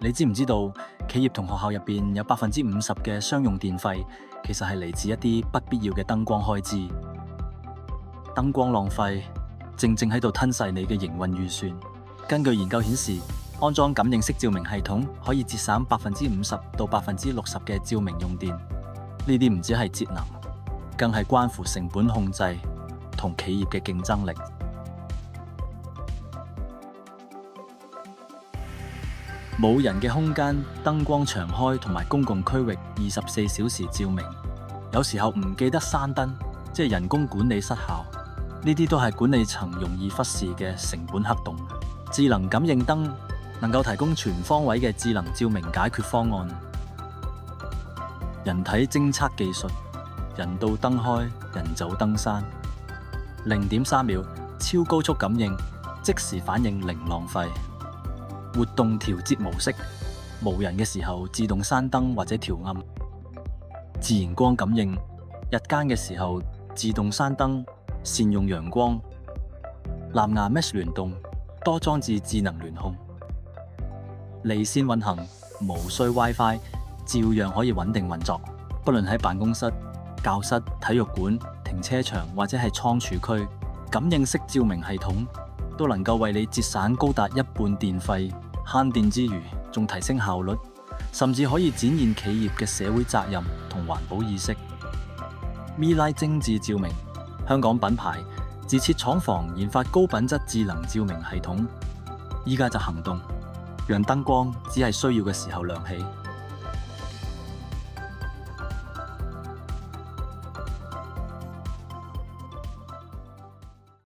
你知唔知道企業同學校入邊有50%嘅商用電費，其實係嚟自一啲不必要嘅燈光開支。燈光浪費正喺度吞噬你嘅營運預算。根據研究顯示，安裝感應式照明系統可以節省50%到60%嘅照明用電。呢啲唔止係節能，更係關乎成本控制同企業嘅競爭力。冇人嘅空間，燈光長開同埋公共區域24小時照明，有時候唔記得閂燈，即係人工管理失效。呢啲都係管理層容易忽視嘅成本黑洞。智能感應燈能夠提供全方位嘅智能照明解決方案。人體偵測技術，人到燈開，人走燈閂。0.3秒超高速感應，即時反應零浪費。活動調節模式，無人嘅時候自動閂燈或者調暗。自然光感應，日間嘅時候自動閂燈，善用陽光。藍牙 Mesh 聯動，多裝置智能聯控。離線運行，無需 WiFi， 照樣可以穩定運作。不論喺辦公室、教室、體育館、停車場或者係倉儲區，感應式照明系統都能夠為你節省高達1半電費。慳電之餘，仲提升效率，甚至可以展現企業嘅社會責任同環保意識。MeLight 精緻照明，香港品牌自設廠房研發高品質智能照明系統，依家就行動，讓燈光只係需要嘅時候亮起。